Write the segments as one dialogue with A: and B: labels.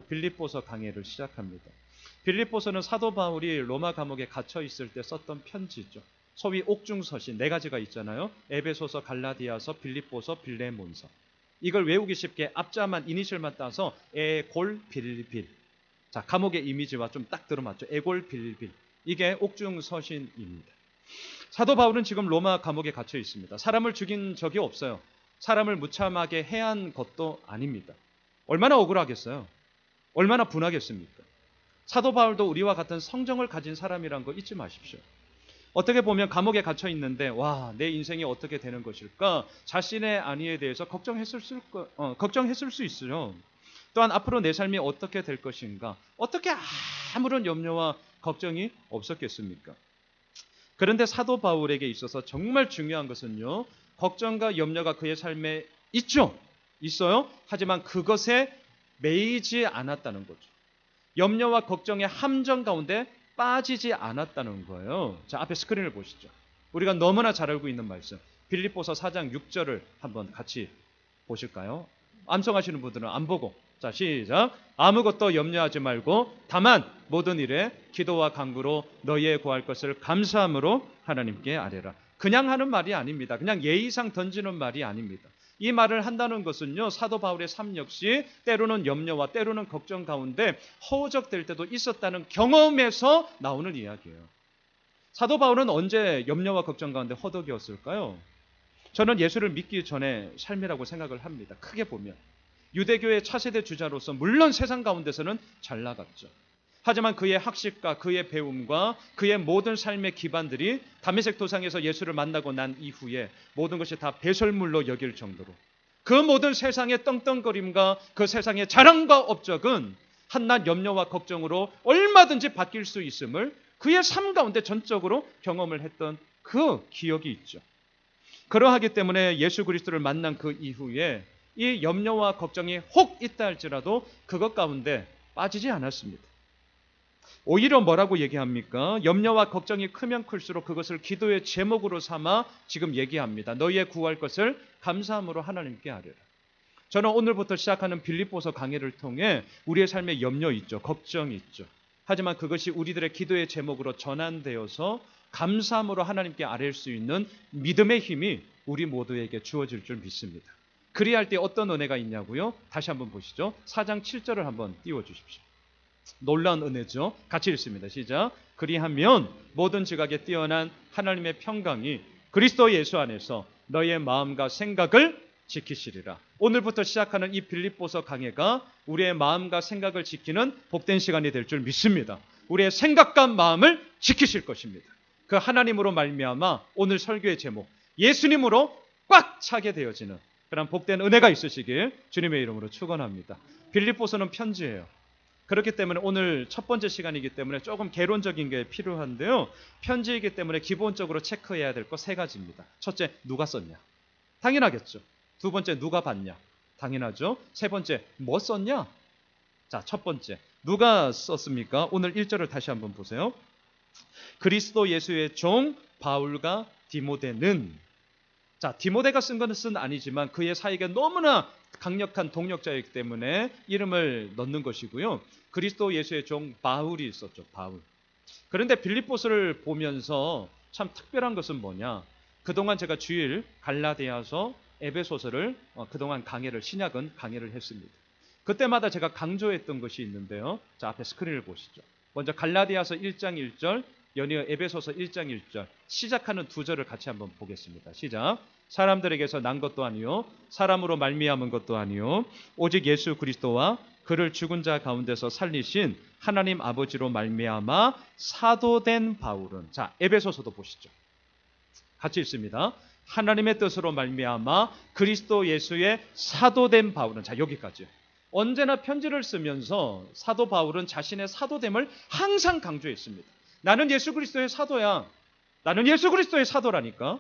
A: 빌립보서 강해를 시작합니다. 빌립보서는 사도 바울이 로마 감옥에 갇혀 있을 때 썼던 편지죠. 소위 옥중서신 네 가지가 있잖아요. 에베소서, 갈라디아서, 빌립보서, 빌레몬서. 이걸 외우기 쉽게 앞자만 이니셜만 따서 에골빌빌. 자, 감옥의 이미지와 좀 딱 들어맞죠. 에골빌빌. 이게 옥중서신입니다. 사도 바울은 지금 로마 감옥에 갇혀 있습니다. 사람을 죽인 적이 없어요. 사람을 무참하게 해한 것도 아닙니다. 얼마나 억울하겠어요? 얼마나 분하겠습니까? 사도 바울도 우리와 같은 성정을 가진 사람이란 거 잊지 마십시오. 어떻게 보면 감옥에 갇혀 있는데 내 인생이 어떻게 되는 것일까? 자신의 안위에 대해서 걱정했을 수 있어요. 또한 앞으로 내 삶이 어떻게 될 것인가? 어떻게 아무런 염려와 걱정이 없었겠습니까? 그런데 사도 바울에게 있어서 정말 중요한 것은요. 걱정과 염려가 그의 삶에 있어요. 하지만 그것에 매이지 않았다는 거죠. 염려와 걱정의 함정 가운데 빠지지 않았다는 거예요. 자, 앞에 스크린을 보시죠. 우리가 너무나 잘 알고 있는 말씀. 빌립보서 4장 6절을 한번 같이 보실까요? 암송하시는 분들은 안 보고. 자, 시작. 아무것도 염려하지 말고 다만 모든 일에 기도와 간구로 너희의 구할 것을 감사함으로 하나님께 아뢰라. 그냥 하는 말이 아닙니다. 그냥 예의상 던지는 말이 아닙니다. 이 말을 한다는 것은요, 사도 바울의 삶 역시 때로는 염려와 때로는 걱정 가운데 허우적될 때도 있었다는 경험에서 나오는 이야기예요. 사도 바울은 언제 염려와 걱정 가운데 허덕이었을까요? 저는 예수를 믿기 전에 삶이라고 생각을 합니다. 크게 보면 유대교의 차세대 주자로서 물론 세상 가운데서는 잘 나갔죠. 하지만 그의 학식과 그의 배움과 그의 모든 삶의 기반들이 다메섹 도상에서 예수를 만나고 난 이후에 모든 것이 다 배설물로 여길 정도로 그 모든 세상의 떵떵거림과 그 세상의 자랑과 업적은 한낱 염려와 걱정으로 얼마든지 바뀔 수 있음을 그의 삶 가운데 전적으로 경험을 했던 그 기억이 있죠. 그러하기 때문에 예수 그리스도를 만난 그 이후에 이 염려와 걱정이 혹 있다 할지라도 그것 가운데 빠지지 않았습니다. 오히려 뭐라고 얘기합니까? 염려와 걱정이 크면 클수록 그것을 기도의 제목으로 삼아 지금 얘기합니다. 너희의 구할 것을 감사함으로 하나님께 아뢰라. 저는 오늘부터 시작하는 빌립보서 강해를 통해 우리의 삶에 염려 있죠. 걱정이 있죠. 하지만 그것이 우리들의 기도의 제목으로 전환되어서 감사함으로 하나님께 아뢰일 수 있는 믿음의 힘이 우리 모두에게 주어질 줄 믿습니다. 그리할 때 어떤 은혜가 있냐고요? 다시 한번 보시죠. 4장 7절을 한번 띄워주십시오. 놀라운 은혜죠. 같이 읽습니다. 시작. 그리하면 모든 지각에 뛰어난 하나님의 평강이 그리스도 예수 안에서 너의 마음과 생각을 지키시리라. 오늘부터 시작하는 이 빌립보서 강해가 우리의 마음과 생각을 지키는 복된 시간이 될 줄 믿습니다. 우리의 생각과 마음을 지키실 것입니다. 그 하나님으로 말미암아 오늘 설교의 제목 예수님으로 꽉 차게 되어지는 그런 복된 은혜가 있으시길 주님의 이름으로 축원합니다. 빌립보서는 편지예요. 그렇기 때문에 오늘 첫 번째 시간이기 때문에 조금 개론적인 게 필요한데요. 편지이기 때문에 기본적으로 체크해야 될 거 세 가지입니다. 첫째, 누가 썼냐? 당연하겠죠. 두 번째, 누가 봤냐? 당연하죠. 세 번째, 뭐 썼냐? 자, 첫 번째, 누가 썼습니까? 오늘 1절을 다시 한번 보세요. 그리스도 예수의 종 바울과 디모데는, 자, 디모데가 쓴 것은 아니지만 그의 사역에 너무나 강력한 동력자이기 때문에 이름을 넣는 것이고요. 그리스도 예수의 종 바울이 있었죠. 바울. 그런데 빌립보서를 보면서 참 특별한 것은 뭐냐? 그동안 제가 주일 갈라디아서, 에베소서를 그동안 신약은 강해를 했습니다. 그때마다 제가 강조했던 것이 있는데요. 자, 앞에 스크린을 보시죠. 먼저 갈라디아서 1장 1절, 연이어 에베소서 1장 1절 시작하는 두 절을 같이 한번 보겠습니다. 시작. 사람들에게서 난 것도 아니요 사람으로 말미암은 것도 아니요 오직 예수 그리스도와 그를 죽은 자 가운데서 살리신 하나님 아버지로 말미암아 사도된 바울은, 자, 에베소서도 보시죠. 같이 읽습니다. 하나님의 뜻으로 말미암아 그리스도 예수의 사도된 바울은, 자, 여기까지. 언제나 편지를 쓰면서 사도 바울은 자신의 사도됨을 항상 강조했습니다. 나는 예수 그리스도의 사도야. 나는 예수 그리스도의 사도라니까.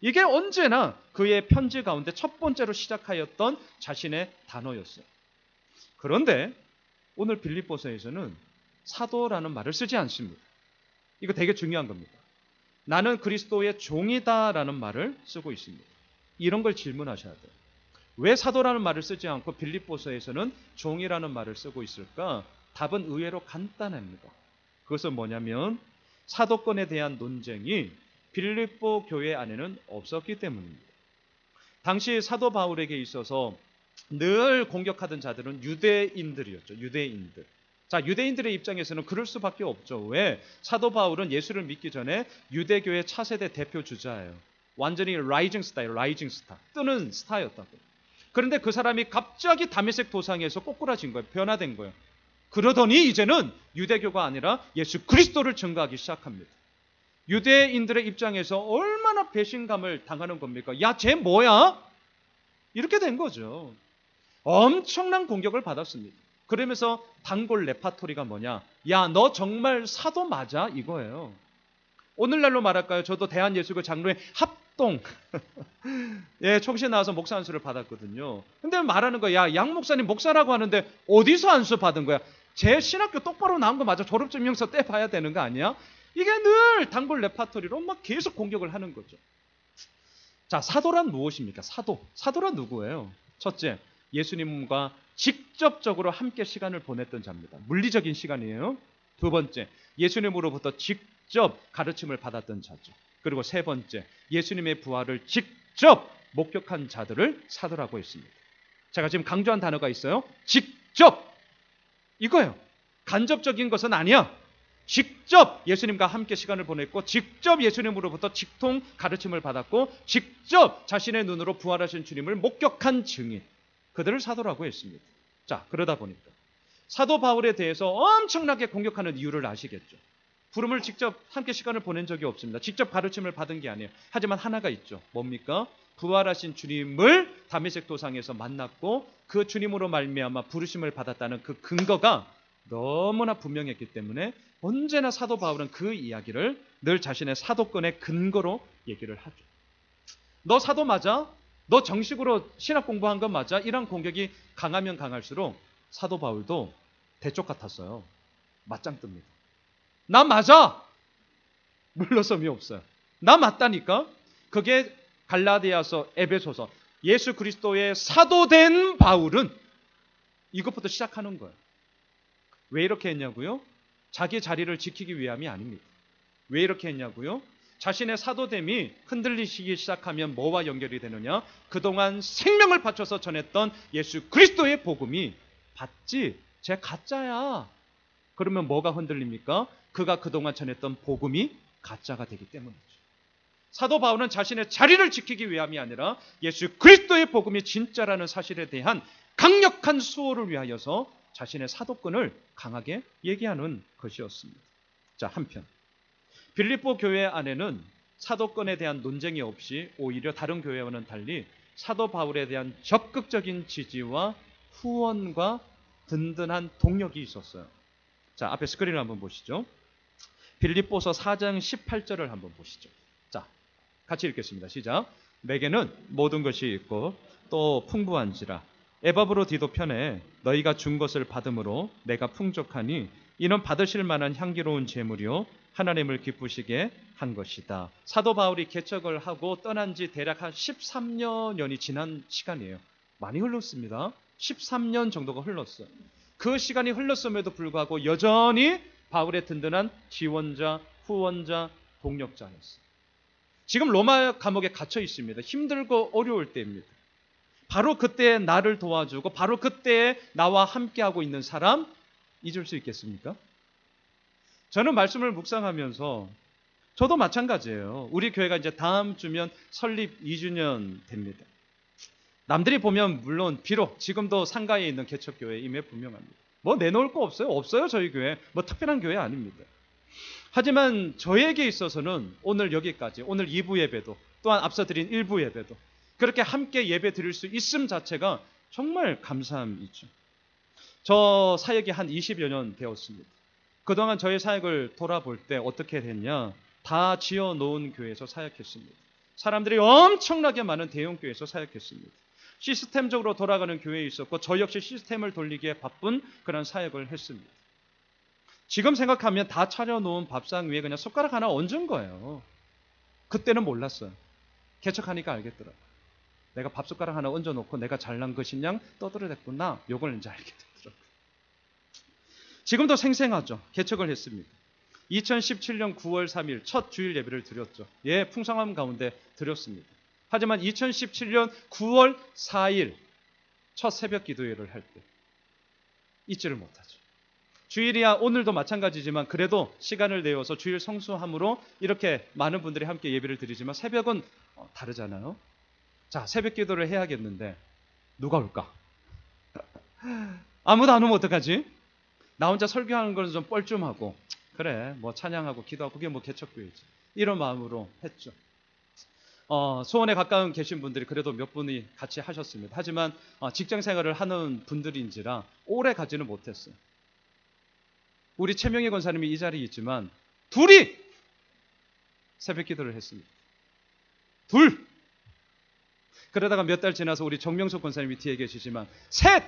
A: 이게 언제나 그의 편지 가운데 첫 번째로 시작하였던 자신의 단어였어요. 그런데 오늘 빌립보서에서는 사도라는 말을 쓰지 않습니다. 이거 되게 중요한 겁니다. 나는 그리스도의 종이다라는 말을 쓰고 있습니다. 이런 걸 질문하셔야 돼요. 왜 사도라는 말을 쓰지 않고 빌립보서에서는 종이라는 말을 쓰고 있을까? 답은 의외로 간단합니다. 그것은 뭐냐면 사도권에 대한 논쟁이 빌립보 교회 안에는 없었기 때문입니다. 당시 사도 바울에게 있어서 늘 공격하던 자들은 유대인들이었죠. 유대인들. 자, 유대인들의 입장에서는 그럴 수밖에 없죠. 왜? 사도 바울은 예수를 믿기 전에 유대교의 차세대 대표 주자예요. 완전히 라이징 스타예요. 라이징 스타. 뜨는 스타였다고. 그런데 그 사람이 갑자기 다메섹 도상에서 꼬꾸라진 거예요. 변화된 거예요. 그러더니 이제는 유대교가 아니라 예수 그리스도를 증거하기 시작합니다. 유대인들의 입장에서 얼마나 배신감을 당하는 겁니까? 야, 쟤 뭐야? 이렇게 된 거죠. 엄청난 공격을 받았습니다. 그러면서 단골 레파토리가 뭐냐? 야, 너 정말 사도 맞아? 이거예요. 오늘날로 말할까요? 저도 대한예수교 장로회 합동 예, 총시에 나와서 목사 안수를 받았거든요. 근데 말하는 거야. 야, 양 목사님 목사라고 하는데 어디서 안수 받은 거야? 제 신학교 똑바로 나온 거 맞아? 졸업증명서 떼봐야 되는 거 아니야? 이게 늘 단골 레파토리로 막 계속 공격을 하는 거죠. 자, 사도란 무엇입니까? 사도란 누구예요? 첫째, 예수님과 직접적으로 함께 시간을 보냈던 자입니다. 물리적인 시간이에요. 두 번째, 예수님으로부터 직접 가르침을 받았던 자죠. 그리고 세 번째, 예수님의 부활을 직접 목격한 자들을 사도라고 했습니다. 제가 지금 강조한 단어가 있어요. 직접! 이거예요. 간접적인 것은 아니야. 직접 예수님과 함께 시간을 보냈고 직접 예수님으로부터 직통 가르침을 받았고 직접 자신의 눈으로 부활하신 주님을 목격한 증인, 그들을 사도라고 했습니다. 자, 그러다 보니까 사도 바울에 대해서 엄청나게 공격하는 이유를 아시겠죠. 부름을 직접 함께 시간을 보낸 적이 없습니다. 직접 가르침을 받은 게 아니에요. 하지만 하나가 있죠. 뭡니까? 부활하신 주님을 다메섹 도상에서 만났고 그 주님으로 말미암아 부르심을 받았다는 그 근거가 너무나 분명했기 때문에 언제나 사도 바울은 그 이야기를 늘 자신의 사도권의 근거로 얘기를 하죠. 너 사도 맞아? 너 정식으로 신학 공부한 건 맞아? 이런 공격이 강하면 강할수록 사도 바울도 대쪽 같았어요. 맞짱 뜹니다. 나 맞아! 물러섬이 없어요. 나 맞다니까? 그게 갈라디아서, 에베소서, 예수 그리스도의 사도된 바울은 이것부터 시작하는 거예요. 왜 이렇게 했냐고요? 자기 자리를 지키기 위함이 아닙니다. 왜 이렇게 했냐고요? 자신의 사도됨이 흔들리시기 시작하면 뭐와 연결이 되느냐? 그동안 생명을 바쳐서 전했던 예수 그리스도의 복음이 봤지? 쟤 가짜야. 그러면 뭐가 흔들립니까? 그가 그동안 전했던 복음이 가짜가 되기 때문이죠. 사도 바울은 자신의 자리를 지키기 위함이 아니라 예수 그리스도의 복음이 진짜라는 사실에 대한 강력한 수호를 위하여서 자신의 사도권을 강하게 얘기하는 것이었습니다. 자, 한편 빌립보 교회 안에는 사도권에 대한 논쟁이 없이 오히려 다른 교회와는 달리 사도 바울에 대한 적극적인 지지와 후원과 든든한 동력이 있었어요. 자, 앞에 스크린을 한번 보시죠. 빌립보서 4장 18절을 한번 보시죠. 자, 같이 읽겠습니다. 시작. 내게는 모든 것이 있고 또 풍부한지라 에바브로디도 편에 너희가 준 것을 받음으로 내가 풍족하니 이는 받으실 만한 향기로운 제물이요 하나님을 기쁘시게 한 것이다. 사도 바울이 개척을 하고 떠난 지 대략 한 13년이 지난 시간이에요. 많이 흘렀습니다. 13년 정도가 흘렀어요. 그 시간이 흘렀음에도 불구하고 여전히 바울의 든든한 지원자, 후원자, 동력자였어요. 지금 로마 감옥에 갇혀 있습니다. 힘들고 어려울 때입니다. 바로 그때 나를 도와주고 바로 그때 나와 함께하고 있는 사람 잊을 수 있겠습니까? 저는 말씀을 묵상하면서 저도 마찬가지예요. 우리 교회가 이제 다음 주면 설립 2주년 됩니다. 남들이 보면 물론 비록 지금도 상가에 있는 개척교회임에 분명합니다. 뭐 내놓을 거 없어요? 없어요. 저희 교회. 뭐 특별한 교회 아닙니다. 하지만 저에게 있어서는 오늘 여기까지, 오늘 2부 예배도 또한 앞서 드린 1부 예배도 그렇게 함께 예배 드릴 수 있음 자체가 정말 감사함이죠. 저 사역이 한 20여 년 되었습니다. 그동안 저의 사역을 돌아볼 때 어떻게 됐냐? 다 지어놓은 교회에서 사역했습니다. 사람들이 엄청나게 많은 대형교회에서 사역했습니다. 시스템적으로 돌아가는 교회에 있었고 저 역시 시스템을 돌리기에 바쁜 그런 사역을 했습니다. 지금 생각하면 다 차려놓은 밥상 위에 그냥 숟가락 하나 얹은 거예요. 그때는 몰랐어요. 개척하니까 알겠더라고요. 내가 밥숟가락 하나 얹어놓고 내가 잘난 것이냐 떠들어댔구나. 요걸 이제 알게 되더라고요. 지금도 생생하죠. 개척을 했습니다. 2017년 9월 3일 첫 주일 예배를 드렸죠. 예, 풍성함 가운데 드렸습니다. 하지만 2017년 9월 4일 첫 새벽 기도회를 할 때 잊지를 못하죠. 주일이야 오늘도 마찬가지지만 그래도 시간을 내어서 주일 성수함으로 이렇게 많은 분들이 함께 예배를 드리지만 새벽은 다르잖아요. 자, 새벽 기도를 해야겠는데 누가 올까? 아무도 안 오면 어떡하지? 나 혼자 설교하는 건 좀 뻘쭘하고 그래 뭐 찬양하고 기도하고 그게 뭐 개척교회지. 이런 마음으로 했죠. 수원에 가까운 계신 분들이 그래도 몇 분이 같이 하셨습니다. 하지만 직장 생활을 하는 분들인지라 오래 가지는 못했어요. 우리 최명희 권사님이 이 자리에 있지만 둘이 새벽 기도를 했습니다. 둘! 그러다가 몇 달 지나서 우리 정명석 권사님이 뒤에 계시지만 셋!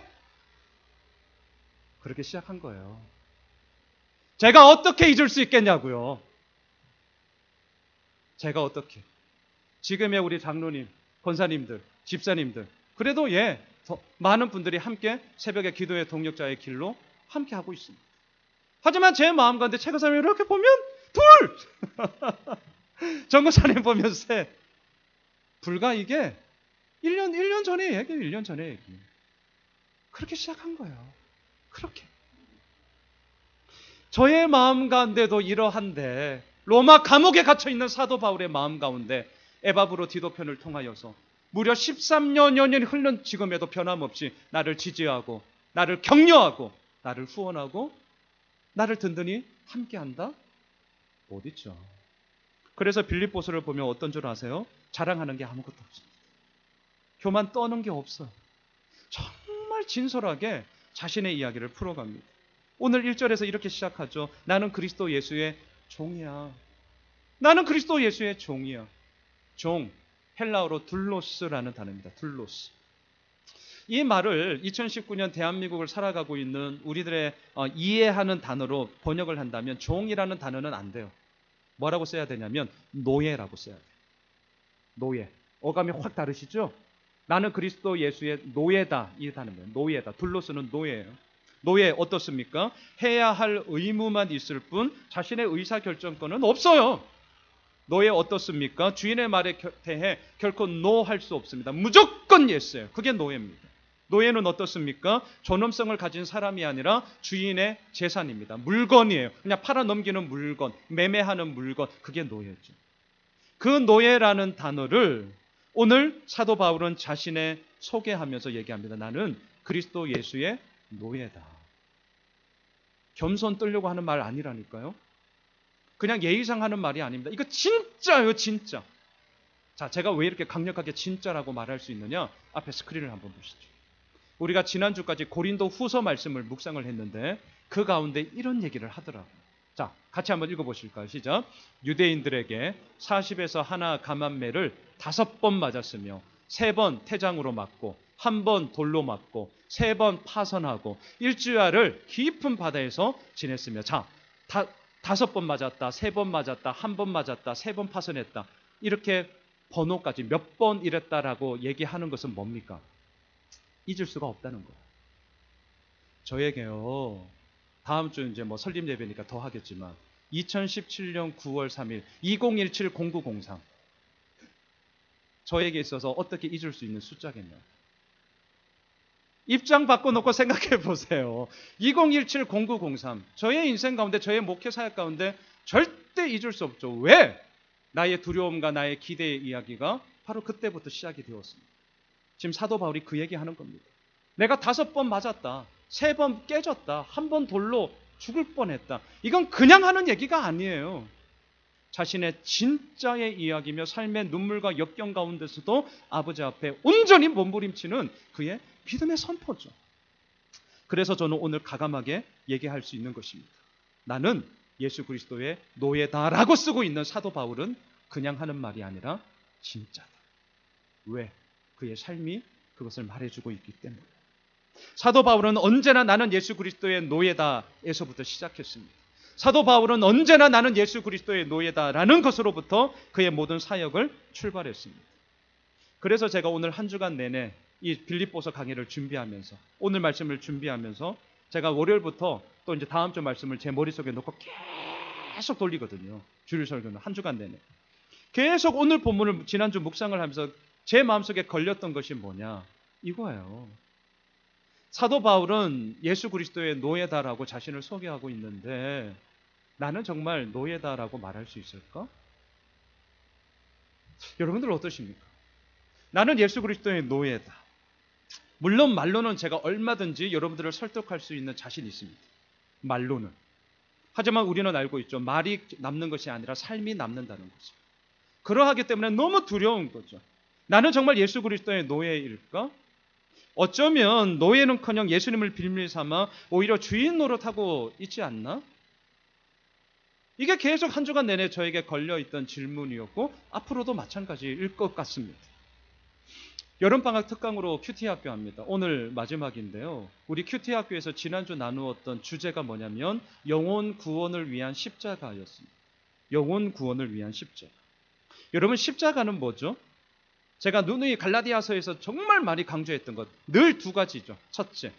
A: 그렇게 시작한 거예요. 제가 어떻게 잊을 수 있겠냐고요. 제가 어떻게. 지금의 우리 장로님, 권사님들, 집사님들 그래도 더 많은 분들이 함께 새벽에 기도의 동력자의 길로 함께 하고 있습니다. 하지만 제 마음 가운데 최 권사님 이렇게 보면 둘! 정 권사님 보면 셋. 불과 이게 1년 전의 얘기예요. 1년 전의 얘기. 그렇게 시작한 거예요. 그렇게. 저의 마음 가운데도 이러한데 로마 감옥에 갇혀있는 사도 바울의 마음 가운데 에바브로 디도편을 통하여서 무려 13년여 년이 흘른 지금에도 변함없이 나를 지지하고 나를 격려하고 나를 후원하고 나를 든든히 함께한다? 못 있죠. 그래서 빌립보서를 보면 어떤 줄 아세요? 자랑하는 게 아무것도 없습니다. 교만 떠는 게 없어요. 정말 진솔하게 자신의 이야기를 풀어갑니다. 오늘 1절에서 이렇게 시작하죠. 나는 그리스도 예수의 종이야. 나는 그리스도 예수의 종이야. 종, 헬라어로 둘로스라는 단어입니다. 둘로스. 이 말을 2019년 대한민국을 살아가고 있는 우리들의 이해하는 단어로 번역을 한다면 종이라는 단어는 안 돼요. 뭐라고 써야 되냐면 노예라고 써야 돼요. 노예. 어감이 확 다르시죠? 나는 그리스도 예수의 노예다. 이 단어입니다. 노예다. 둘로스는 노예예요. 노예 어떻습니까? 해야 할 의무만 있을 뿐 자신의 의사결정권은 없어요. 노예 어떻습니까? 주인의 말에 대해 결코 노 할 수 없습니다. 무조건 예스예요. 그게 노예입니다. 노예는 어떻습니까? 존엄성을 가진 사람이 아니라 주인의 재산입니다. 물건이에요. 그냥 팔아넘기는 물건, 매매하는 물건, 그게 노예죠. 그 노예라는 단어를 오늘 사도 바울은 자신의 소개하면서 얘기합니다. 나는 그리스도 예수의 노예다. 겸손 떨려고 하는 말 아니라니까요. 그냥 예의상 하는 말이 아닙니다. 이거 진짜예요, 진짜. 자, 제가 왜 이렇게 강력하게 진짜라고 말할 수 있느냐? 앞에 스크린을 한번 보시죠. 우리가 지난주까지 고린도 후서 말씀을 묵상을 했는데 그 가운데 이런 얘기를 하더라고요. 자, 같이 한번 읽어보실까요? 시작. 유대인들에게 40에서 하나 감한매를 5번 맞았으며 3번 태장으로 맞고 1번 돌로 맞고 3번 파선하고 일주야를 깊은 바다에서 지냈으며 자, 5번 맞았다, 3번 맞았다, 1번 맞았다, 3번 파선했다. 이렇게 번호까지 몇 번 이랬다라고 얘기하는 것은 뭡니까? 잊을 수가 없다는 거예요. 저에게요. 다음 주 이제 뭐 설립 예배니까 더 하겠지만 2017년 9월 3일 2017-0903 저에게 있어서 어떻게 잊을 수 있는 숫자겠냐고. 입장 바꿔놓고 생각해 보세요. 2017-0903 저의 인생 가운데 저의 목회 사역 가운데 절대 잊을 수 없죠. 왜? 나의 두려움과 나의 기대의 이야기가 바로 그때부터 시작이 되었습니다. 지금 사도 바울이 그 얘기하는 겁니다. 내가 5번 맞았다. 3번 깨졌다. 1번 돌로 죽을 뻔했다. 이건 그냥 하는 얘기가 아니에요. 자신의 진짜의 이야기며 삶의 눈물과 역경 가운데서도 아버지 앞에 온전히 몸부림치는 그의 믿음의 선포죠. 그래서 저는 오늘 가감하게 얘기할 수 있는 것입니다. 나는 예수 그리스도의 노예다라고 쓰고 있는 사도 바울은 그냥 하는 말이 아니라 진짜다. 왜? 그의 삶이 그것을 말해주고 있기 때문에. 사도 바울은 언제나 나는 예수 그리스도의 노예다에서부터 시작했습니다. 사도 바울은 언제나 나는 예수 그리스도의 노예다라는 것으로부터 그의 모든 사역을 출발했습니다. 그래서 제가 오늘 한 주간 내내 이 빌립보서 강의를 준비하면서 오늘 말씀을 준비하면서 제가 월요일부터 또 이제 다음 주 말씀을 제 머릿속에 놓고 계속 돌리거든요. 주일 설교는 한 주간 내내. 계속 오늘 본문을 지난주 묵상을 하면서 제 마음속에 걸렸던 것이 뭐냐? 이거예요. 사도 바울은 예수 그리스도의 노예다라고 자신을 소개하고 있는데 나는 정말 노예다라고 말할 수 있을까? 여러분들 어떠십니까? 나는 예수 그리스도의 노예다. 물론 말로는 제가 얼마든지 여러분들을 설득할 수 있는 자신이 있습니다. 말로는. 하지만 우리는 알고 있죠. 말이 남는 것이 아니라 삶이 남는다는 거죠. 그러하기 때문에 너무 두려운 거죠. 나는 정말 예수 그리스도의 노예일까? 어쩌면 노예는커녕 예수님을 빌미 삼아 오히려 주인 노릇하고 있지 않나? 이게 계속 한 주간 내내 저에게 걸려있던 질문이었고 앞으로도 마찬가지일 것 같습니다. 여름방학 특강으로 큐티 학교 합니다. 오늘 마지막인데요. 우리 큐티 학교에서 지난주 나누었던 주제가 뭐냐면 영혼 구원을 위한 십자가였습니다. 영혼 구원을 위한 십자가. 여러분 십자가는 뭐죠? 제가 누누이 갈라디아서에서 정말 많이 강조했던 것 늘 두 가지죠. 첫째,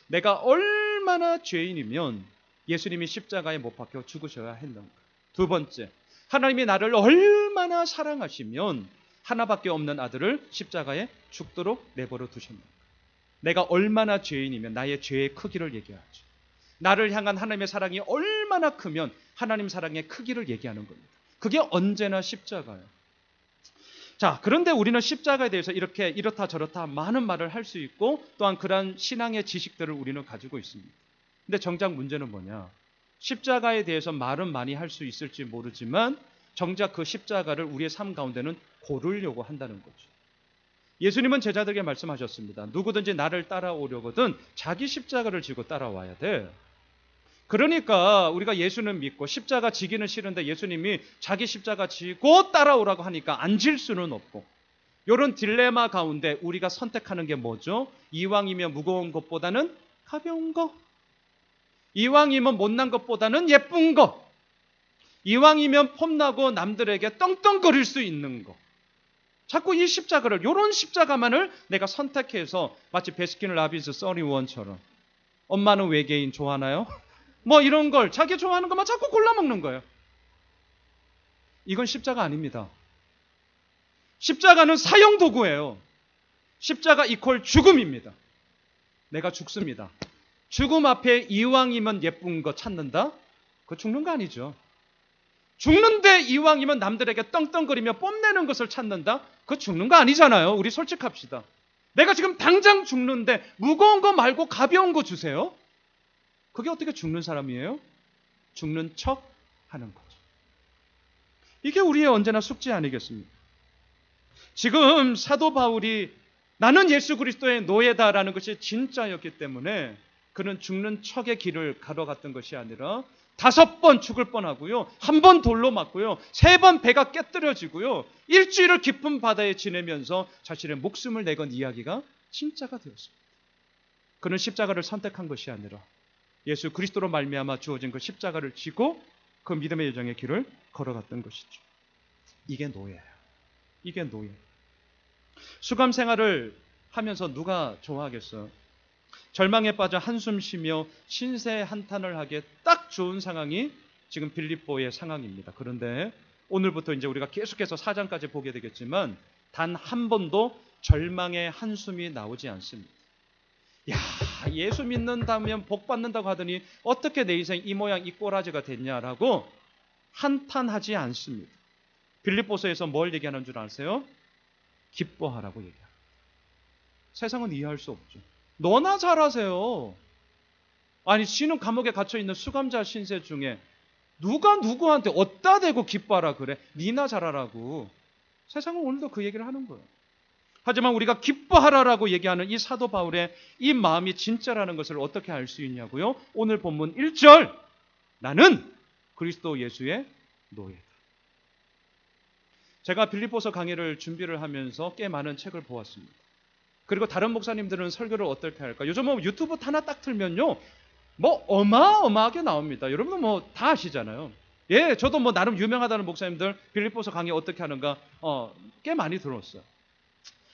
A: 내가 얼마나 죄인이면 예수님이 십자가에 못 박혀 죽으셔야 했는가. 두 번째, 하나님이 나를 얼마나 사랑하시면 하나밖에 없는 아들을 십자가에 죽도록 내버려 두셨는가. 내가 얼마나 죄인이면 나의 죄의 크기를 얘기하죠. 나를 향한 하나님의 사랑이 얼마나 크면 하나님 사랑의 크기를 얘기하는 겁니다. 그게 언제나 십자가예요. 자, 그런데 우리는 십자가에 대해서 이렇게 이렇다 저렇다 많은 말을 할 수 있고 또한 그러한 신앙의 지식들을 우리는 가지고 있습니다. 근데 정작 문제는 뭐냐? 십자가에 대해서 말은 많이 할 수 있을지 모르지만 정작 그 십자가를 우리의 삶 가운데는 고르려고 한다는 거죠. 예수님은 제자들에게 말씀하셨습니다. 누구든지 나를 따라오려거든 자기 십자가를 지고 따라와야 돼. 그러니까 우리가 예수는 믿고 십자가 지기는 싫은데 예수님이 자기 십자가 지고 따라오라고 하니까 안 질 수는 없고, 이런 딜레마 가운데 우리가 선택하는 게 뭐죠? 이왕이면 무거운 것보다는 가벼운 거, 이왕이면 못난 것보다는 예쁜 거, 이왕이면 폼나고 남들에게 떵떵거릴 수 있는 거. 자꾸 이 십자가를, 이런 십자가만을 내가 선택해서 마치 베스킨 라빈스 31처럼 엄마는 외계인 좋아하나요? 뭐 이런 걸 자기 좋아하는 것만 자꾸 골라 먹는 거예요. 이건 십자가 아닙니다. 십자가는 사형 도구예요. 십자가 이퀄 죽음입니다. 내가 죽습니다. 죽음 앞에 이왕이면 예쁜 거 찾는다? 그거 죽는 거 아니죠. 죽는데 이왕이면 남들에게 떵떵거리며 뽐내는 것을 찾는다? 그거 죽는 거 아니잖아요. 우리 솔직합시다. 내가 지금 당장 죽는데 무거운 거 말고 가벼운 거 주세요. 그게 어떻게 죽는 사람이에요? 죽는 척 하는 거죠. 이게 우리의 언제나 숙제 아니겠습니까? 지금 사도 바울이 나는 예수 그리스도의 노예다라는 것이 진짜였기 때문에 그는 죽는 척의 길을 가로갔던 것이 아니라 5번 죽을 뻔하고요, 1번 돌로 맞고요, 3번 배가 깨뜨려지고요, 일주일을 깊은 바다에 지내면서 자신의 목숨을 내건 이야기가 진짜가 되었습니다. 그는 십자가를 선택한 것이 아니라 예수 그리스도로 말미암아 주어진 그 십자가를 지고 그 믿음의 여정의 길을 걸어갔던 것이죠. 이게 노예예요. 이게 노예. 수감 생활을 하면서 누가 좋아하겠어요? 절망에 빠져 한숨 쉬며 신세 한탄을 하기에 딱 좋은 상황이 지금 빌립보의 상황입니다. 그런데 오늘부터 이제 우리가 계속해서 4장까지 보게 되겠지만 단 한 번도 절망의 한숨이 나오지 않습니다. 야, 예수 믿는다면 복 받는다고 하더니 어떻게 내 인생 이 모양 이 꼬라지가 됐냐라고 한탄하지 않습니다. 빌립보서에서 뭘 얘기하는 줄 아세요? 기뻐하라고 얘기합니다. 세상은 이해할 수 없죠. 너나 잘하세요. 아니, 신은 감옥에 갇혀있는 수감자 신세 중에 누가 누구한테 어디다 대고 기뻐하라 그래? 니나 잘하라고. 세상은 오늘도 그 얘기를 하는 거예요. 하지만 우리가 기뻐하라라고 얘기하는 이 사도 바울의 이 마음이 진짜라는 것을 어떻게 알 수 있냐고요? 오늘 본문 1절, 나는 그리스도 예수의 노예다. 제가 빌립보서 강의를 준비를 하면서 꽤 많은 책을 보았습니다. 그리고 다른 목사님들은 설교를 어떻게 할까? 요즘 뭐 유튜브 하나 딱 틀면요, 뭐 어마어마하게 나옵니다. 여러분은 뭐 다 아시잖아요. 예, 저도 뭐 나름 유명하다는 목사님들 빌립보서 강의 어떻게 하는가 꽤 많이 들었어요.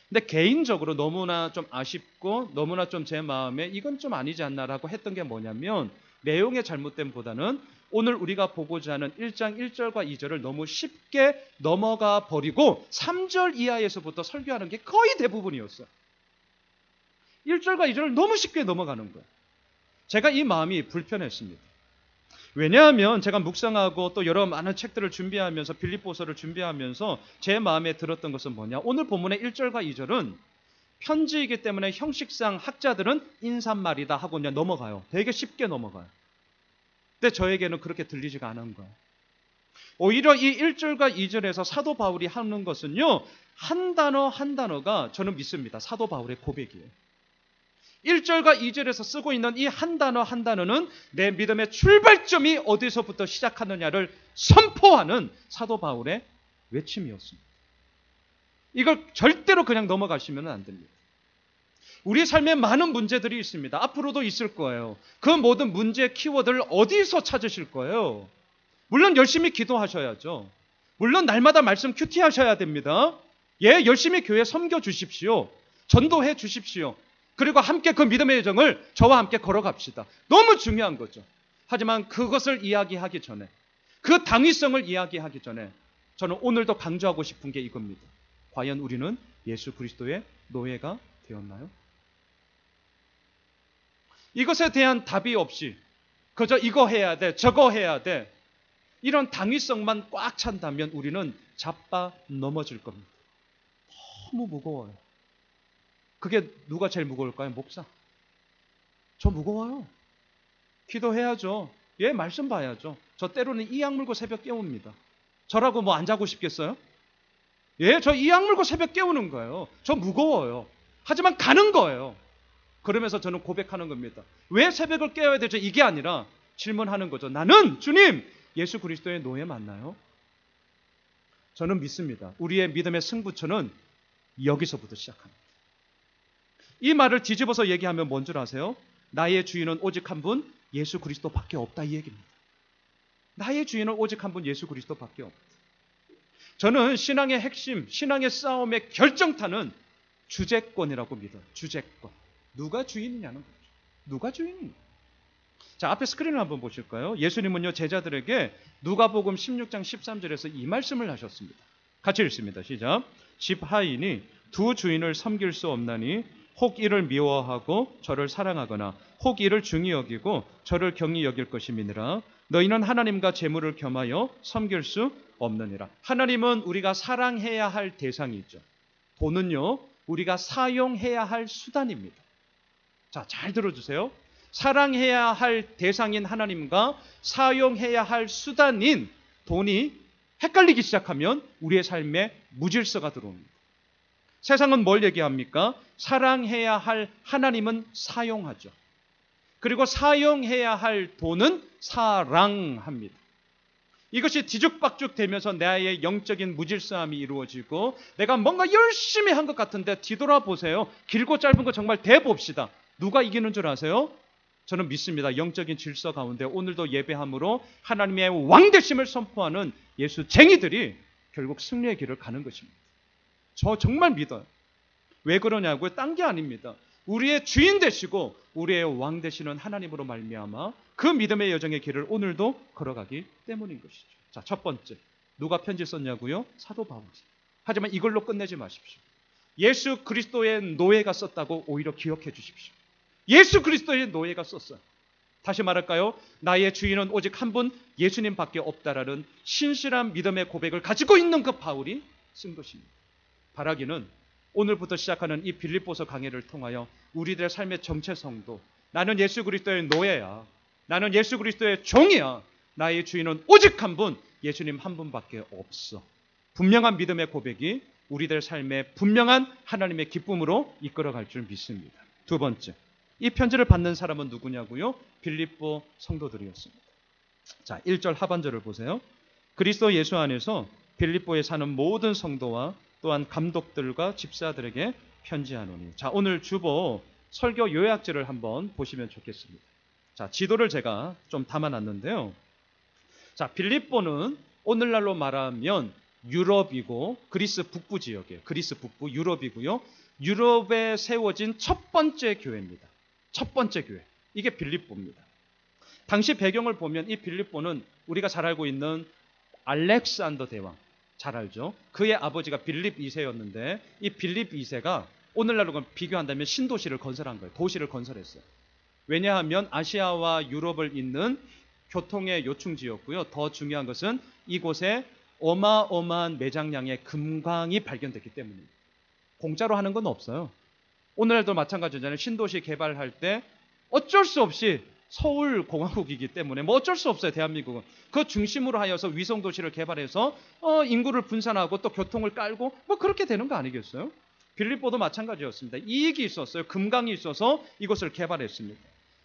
A: 근데 개인적으로 너무나 좀 아쉽고 너무나 좀 제 마음에 이건 좀 아니지 않나라고 했던 게 뭐냐면 내용의 잘못됨보다는 오늘 우리가 보고자 하는 1장 1절과 2절을 너무 쉽게 넘어가 버리고 3절 이하에서부터 설교하는 게 거의 대부분이었어요. 1절과 2절을 너무 쉽게 넘어가는 거예요. 제가 이 마음이 불편했습니다. 왜냐하면 제가 묵상하고 또 여러 많은 책들을 준비하면서 빌립보서를 준비하면서 제 마음에 들었던 것은 뭐냐? 오늘 본문의 1절과 2절은 편지이기 때문에 형식상 학자들은 인사말이다 하고 그냥 넘어가요. 되게 쉽게 넘어가요. 근데 저에게는 그렇게 들리지가 않은 거예요. 오히려 이 1절과 2절에서 사도 바울이 하는 것은요, 한 단어 한 단어가 저는 믿습니다. 사도 바울의 고백이에요. 1절과 2절에서 쓰고 있는 이 한 단어 한 단어는 내 믿음의 출발점이 어디서부터 시작하느냐를 선포하는 사도 바울의 외침이었습니다. 이걸 절대로 그냥 넘어가시면 안 됩니다. 우리 삶에 많은 문제들이 있습니다. 앞으로도 있을 거예요. 그 모든 문제의 키워드를 어디서 찾으실 거예요? 물론 열심히 기도하셔야죠. 물론 날마다 말씀 큐티 하셔야 됩니다. 예, 열심히 교회 섬겨 주십시오. 전도해 주십시오. 그리고 함께 그 믿음의 여정을 저와 함께 걸어갑시다. 너무 중요한 거죠. 하지만 그것을 이야기하기 전에, 그 당위성을 이야기하기 전에 저는 오늘도 강조하고 싶은 게 이겁니다. 과연 우리는 예수 그리스도의 노예가 되었나요? 이것에 대한 답이 없이 그저 이거 해야 돼, 저거 해야 돼, 이런 당위성만 꽉 찬다면 우리는 자빠 넘어질 겁니다. 너무 무거워요. 그게 누가 제일 무거울까요? 목사. 저 무거워요. 기도해야죠. 예, 말씀 봐야죠. 저 때로는 이악 물고 새벽 깨웁니다. 저라고 뭐 안 자고 싶겠어요? 예, 저 이악 물고 새벽 깨우는 거예요. 저 무거워요. 하지만 가는 거예요. 그러면서 저는 고백하는 겁니다. 왜 새벽을 깨워야 되죠? 이게 아니라 질문하는 거죠. 나는 주님, 예수 그리스도의 노예 맞나요? 저는 믿습니다. 우리의 믿음의 승부처는 여기서부터 시작합니다. 이 말을 뒤집어서 얘기하면 뭔 줄 아세요? 나의 주인은 오직 한 분, 예수 그리스도밖에 없다 이 얘기입니다. 나의 주인은 오직 한 분, 예수 그리스도밖에 없다. 저는 신앙의 핵심, 신앙의 싸움의 결정타는 주제권이라고 믿어요. 주제권. 누가 주인이냐는 거죠. 누가 주인이냐. 자, 앞에 스크린을 한번 보실까요? 예수님은요, 제자들에게 누가복음 16장 13절에서 이 말씀을 하셨습니다. 같이 읽습니다. 시작. 집 하인이 두 주인을 섬길 수 없나니 혹 이를 미워하고 저를 사랑하거나 혹 이를 중히 여기고 저를 경히 여길 것임이니라. 너희는 하나님과 재물을 겸하여 섬길 수 없느니라. 하나님은 우리가 사랑해야 할 대상이죠. 돈은요, 우리가 사용해야 할 수단입니다. 자, 잘 들어주세요. 사랑해야 할 대상인 하나님과 사용해야 할 수단인 돈이 헷갈리기 시작하면 우리의 삶에 무질서가 들어옵니다. 세상은 뭘 얘기합니까? 사랑해야 할 하나님은 사용하죠. 그리고 사용해야 할 돈은 사랑합니다. 이것이 뒤죽박죽 되면서 나의 영적인 무질서함이 이루어지고 내가 뭔가 열심히 한 것 같은데 뒤돌아보세요. 길고 짧은 거 정말 대봅시다. 누가 이기는 줄 아세요? 저는 믿습니다. 영적인 질서 가운데 오늘도 예배함으로 하나님의 왕되심을 선포하는 예수쟁이들이 결국 승리의 길을 가는 것입니다. 저 정말 믿어요. 왜 그러냐고요? 딴 게 아닙니다. 우리의 주인 되시고 우리의 왕 되시는 하나님으로 말미암아 그 믿음의 여정의 길을 오늘도 걸어가기 때문인 것이죠. 자, 첫 번째. 누가 편지 썼냐고요? 사도 바울이. 하지만 이걸로 끝내지 마십시오. 예수 그리스도의 노예가 썼다고 오히려 기억해 주십시오. 예수 그리스도의 노예가 썼어요. 다시 말할까요? 나의 주인은 오직 한 분 예수님밖에 없다라는 신실한 믿음의 고백을 가지고 있는 그 바울이 쓴 것입니다. 바라기는 오늘부터 시작하는 이 빌립보서 강해를 통하여 우리들의 삶의 정체성도 나는 예수 그리스도의 노예야. 나는 예수 그리스도의 종이야. 나의 주인은 오직 한 분, 예수님 한 분밖에 없어. 분명한 믿음의 고백이 우리들 삶의 분명한 하나님의 기쁨으로 이끌어갈 줄 믿습니다. 두 번째, 이 편지를 받는 사람은 누구냐고요? 빌립보 성도들이었습니다. 자, 1절 하반절을 보세요. 그리스도 예수 안에서 빌립보에 사는 모든 성도와 또한 감독들과 집사들에게 편지하노니. 자, 오늘 주보 설교 요약지를 한번 보시면 좋겠습니다. 자, 지도를 제가 좀 담아놨는데요. 자, 빌립보는 오늘날로 말하면 유럽이고 그리스 북부 지역이에요. 그리스 북부 유럽이고요. 유럽에 세워진 첫 번째 교회입니다. 첫 번째 교회. 이게 빌립보입니다. 당시 배경을 보면 이 빌립보는 우리가 잘 알고 있는 알렉산더 대왕, 잘 알죠? 그의 아버지가 빌립 2세였는데 이 빌립 2세가 오늘날로 비교한다면 신도시를 건설한 거예요. 도시를 건설했어요. 왜냐하면 아시아와 유럽을 잇는 교통의 요충지였고요. 더 중요한 것은 이곳에 어마어마한 매장량의 금광이 발견됐기 때문입니다. 공짜로 하는 건 없어요. 오늘날도 마찬가지잖아요. 신도시 개발할 때 어쩔 수 없이 서울공화국이기 때문에 뭐 어쩔 수 없어요. 대한민국은. 그 중심으로 하여서 위성도시를 개발해서 인구를 분산하고 또 교통을 깔고 뭐 그렇게 되는 거 아니겠어요? 빌립보도 마찬가지였습니다. 이익이 있었어요. 금강이 있어서 이곳을 개발했습니다.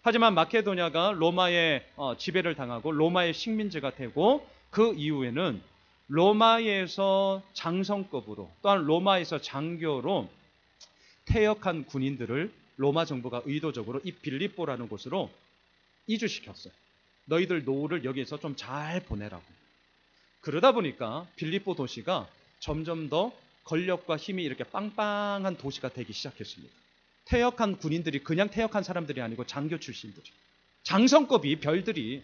A: 하지만 마케도냐가 로마의 지배를 당하고 로마의 식민지가 되고 그 이후에는 로마에서 장성급으로 또한 로마에서 장교로 퇴역한 군인들을 로마 정부가 의도적으로 이 빌립보라는 곳으로 이주시켰어요. 너희들 노후를 여기에서 좀 잘 보내라고. 그러다 보니까 빌립보 도시가 점점 더 권력과 힘이 이렇게 빵빵한 도시가 되기 시작했습니다. 퇴역한 군인들이 그냥 퇴역한 사람들이 아니고 장교 출신들이, 장성급이 별들이,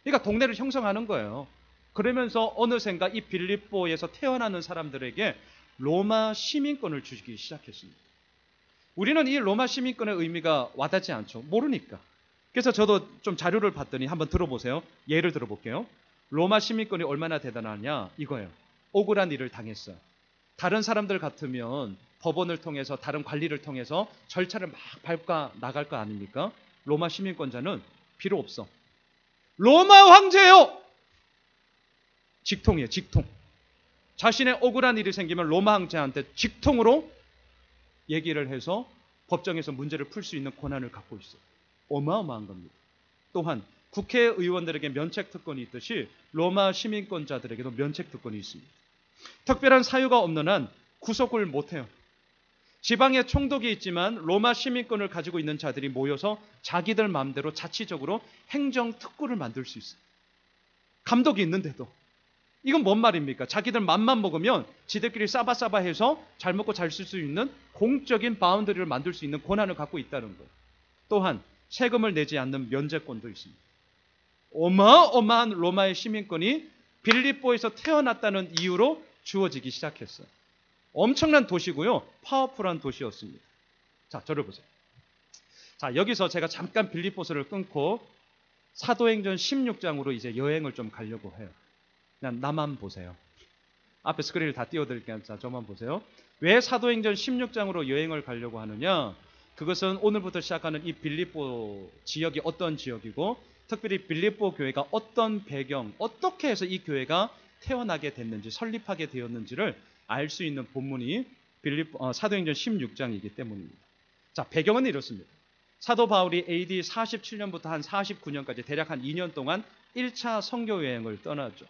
A: 그러니까 동네를 형성하는 거예요. 그러면서 어느샌가 이 빌립보에서 태어나는 사람들에게 로마 시민권을 주기 시작했습니다. 우리는 이 로마 시민권의 의미가 와닿지 않죠. 모르니까. 그래서 저도 좀 자료를 봤더니 한번 들어보세요. 예를 들어볼게요. 로마 시민권이 얼마나 대단하냐 이거예요. 억울한 일을 당했어요. 다른 사람들 같으면 법원을 통해서 다른 관리를 통해서 절차를 막 밟아 나갈 거 아닙니까? 로마 시민권자는 필요 없어. 로마 황제요! 직통이에요. 직통. 자신의 억울한 일이 생기면 로마 황제한테 직통으로 얘기를 해서 법정에서 문제를 풀 수 있는 권한을 갖고 있어요. 어마어마한 겁니다. 또한 국회의원들에게 면책특권이 있듯이 로마 시민권자들에게도 면책특권이 있습니다. 특별한 사유가 없는 한 구속을 못해요. 지방에 총독이 있지만 로마 시민권을 가지고 있는 자들이 모여서 자기들 마음대로 자치적으로 행정특구를 만들 수 있어요. 감독이 있는데도. 이건 뭔 말입니까? 자기들 맘만 먹으면 지들끼리 싸바싸바 해서 잘 먹고 잘 쓸 수 있는 공적인 바운더리를 만들 수 있는 권한을 갖고 있다는 거예요. 또한 세금을 내지 않는 면제권도 있습니다. 어마어마한 로마의 시민권이 빌립보에서 태어났다는 이유로 주어지기 시작했어요. 엄청난 도시고요. 파워풀한 도시였습니다. 자, 저를 보세요. 자, 여기서 제가 잠깐 빌립보서를 끊고 사도행전 16장으로 이제 여행을 좀 가려고 해요. 그냥 나만 보세요. 앞에 스크린을 다 띄워드릴게요. 자, 저만 보세요. 왜 사도행전 16장으로 여행을 가려고 하느냐? 그것은 오늘부터 시작하는 이 빌립보 지역이 어떤 지역이고 특별히 빌립보 교회가 어떤 배경, 어떻게 해서 이 교회가 태어나게 됐는지 설립하게 되었는지를 알 수 있는 본문이 사도행전 16장이기 때문입니다. 자, 배경은 이렇습니다. 사도 바울이 AD 47년부터 한 49년까지 대략 한 2년 동안 1차 선교 여행을 떠나죠.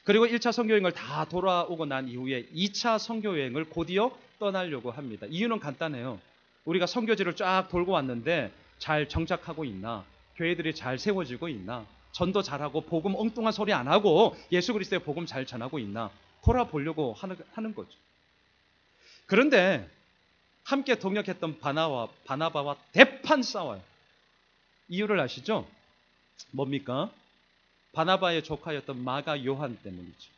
A: 그리고 1차 선교 여행을 다 돌아오고 난 이후에 2차 선교 여행을 곧이어 떠나려고 합니다. 이유는 간단해요. 우리가 선교지를 쫙 돌고 왔는데 잘 정착하고 있나? 교회들이 잘 세워지고 있나? 전도 잘하고 복음 엉뚱한 소리 안 하고 예수 그리스도의 복음 잘 전하고 있나? 돌아보려고 하는 거죠. 그런데 함께 동역했던 바나바와 대판 싸워요. 이유를 아시죠? 뭡니까? 바나바의 조카였던 마가 요한 때문이죠.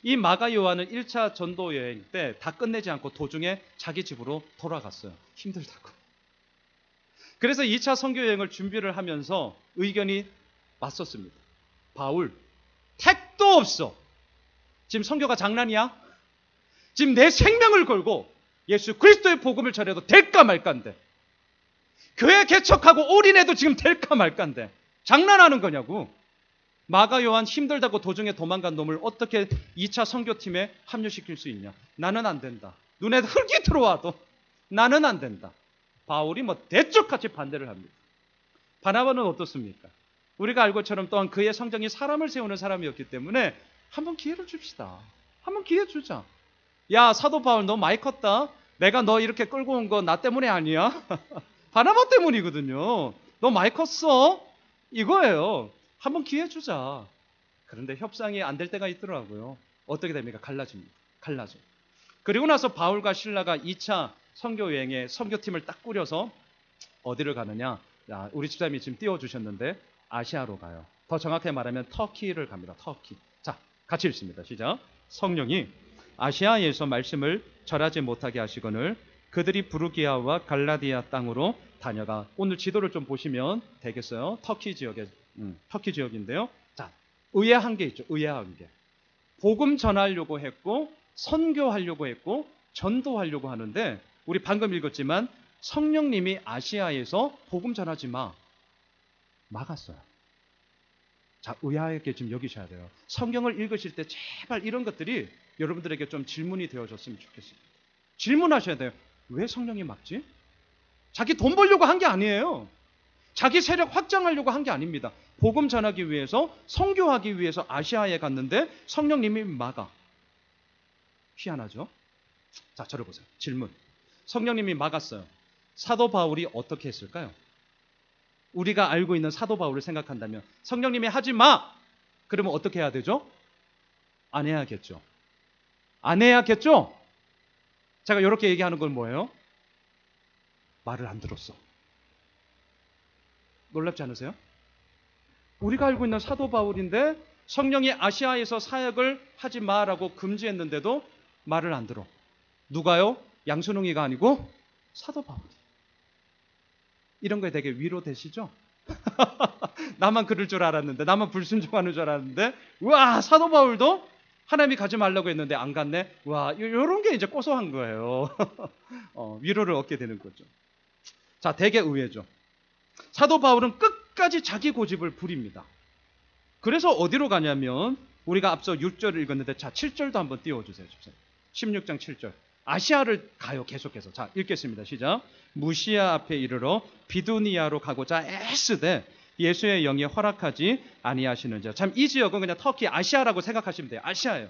A: 이 마가 요한은 1차 전도 여행 때 다 끝내지 않고 도중에 자기 집으로 돌아갔어요. 힘들다고. 그래서 2차 선교 여행을 준비를 하면서 의견이 맞섰습니다. 바울, 택도 없어. 지금 선교가 장난이야? 지금 내 생명을 걸고 예수 그리스도의 복음을 전해도 될까 말까인데, 교회 개척하고 올인해도 지금 될까 말까인데 장난하는 거냐고. 마가 요한 힘들다고 도중에 도망간 놈을 어떻게 2차 선교팀에 합류시킬 수 있냐. 나는 안 된다. 눈에 흙이 들어와도 나는 안 된다. 바울이 대쪽같이 반대를 합니다. 바나바는 어떻습니까? 우리가 알고 처럼 또한 그의 성장이 사람을 세우는 사람이었기 때문에 한번 기회를 줍시다. 한번 기회 주자. 야, 사도 바울 너 많이 컸다. 내가 너 이렇게 끌고 온 거 나 때문에 아니야. 바나바 때문이거든요. 너 많이 컸어. 이거예요. 한번 기회 주자. 그런데 협상이 안 될 때가 있더라고요. 어떻게 됩니까? 갈라집니다. 갈라져. 그리고 나서 바울과 실라가 2차 선교 여행에 선교팀을 딱 꾸려서 어디를 가느냐? 야, 우리 집사님이 지금 띄워주셨는데 아시아로 가요. 더 정확하게 말하면 터키를 갑니다. 터키. 자, 같이 읽습니다. 시작. 성령이 아시아에서 말씀을 전하지 못하게 하시거늘 그들이 부르기아와 갈라디아 땅으로 다녀가. 오늘 지도를 좀 보시면 되겠어요. 터키 지역인데요. 자, 의아한 게 있죠. 의아한 게. 복음 전하려고 했고 선교하려고 했고 전도하려고 하는데 우리 방금 읽었지만 성령님이 아시아에서 복음 전하지 마. 막았어요. 자, 의아하게 좀 여기셔야 돼요. 성경을 읽으실 때 제발 이런 것들이 여러분들에게 좀 질문이 되어졌으면 좋겠습니다. 질문하셔야 돼요. 왜 성령이 막지? 자기 돈 벌려고 한 게 아니에요. 자기 세력 확장하려고 한 게 아닙니다. 복음 전하기 위해서 선교하기 위해서 아시아에 갔는데 성령님이 막아. 희한하죠? 자, 저를 보세요. 질문. 성령님이 막았어요. 사도 바울이 어떻게 했을까요? 우리가 알고 있는 사도 바울을 생각한다면 성령님이 하지 마! 그러면 어떻게 해야 되죠? 안 해야겠죠. 안 해야겠죠? 제가 이렇게 얘기하는 건 뭐예요? 말을 안 들었어. 놀랍지 않으세요? 우리가 알고 있는 사도 바울인데 성령이 아시아에서 사역을 하지 마라고 금지했는데도 말을 안 들어. 누가요? 양순웅이가 아니고 사도 바울이. 이런 거에 되게 위로되시죠? 나만 그럴 줄 알았는데, 나만 불순종하는 줄 알았는데, 우와, 사도 바울도 하나님이 가지 말라고 했는데 안 갔네? 와, 이런 게 이제 고소한 거예요. 위로를 얻게 되는 거죠. 자, 되게 의외죠. 사도 바울은 끝까지 자기 고집을 부립니다. 그래서 어디로 가냐면 우리가 앞서 6절을 읽었는데 자, 7절도 한번 띄워주세요. 16장 7절. 아시아를 가요. 계속해서. 자, 읽겠습니다. 시작. 무시아 앞에 이르러 비두니아로 가고자 애쓰되 예수의 영이 허락하지 아니하시는지라. 참, 이 지역은 그냥 터키 아시아라고 생각하시면 돼요. 아시아예요.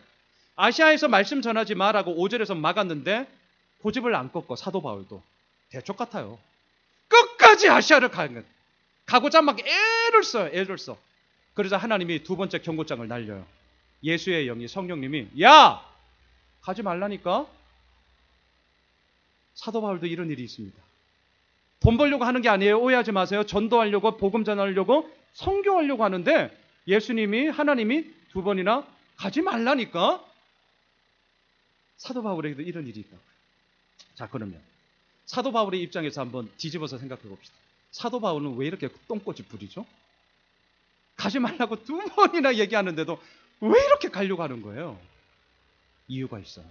A: 아시아에서 말씀 전하지 마라고 5절에서 막았는데 고집을 안 꺾어. 사도 바울도 대쪽 같아요. 끝까지 아시아를 가고자 막 애를 써요. 애를 써. 그래서 하나님이 두 번째 경고장을 날려요. 예수의 영이, 성령님이 야! 가지 말라니까. 사도 바울도 이런 일이 있습니다. 돈 벌려고 하는 게 아니에요. 오해하지 마세요. 전도하려고, 복음 전하려고, 선교하려고 하는데 예수님이, 하나님이 두 번이나 가지 말라니까. 사도 바울에게도 이런 일이 있다. 자, 그러면 사도 바울의 입장에서 한번 뒤집어서 생각해 봅시다. 사도 바울은 왜 이렇게 똥꼬지 부리죠? 가지 말라고 두 번이나 얘기하는데도 왜 이렇게 가려고 하는 거예요? 이유가 있어요.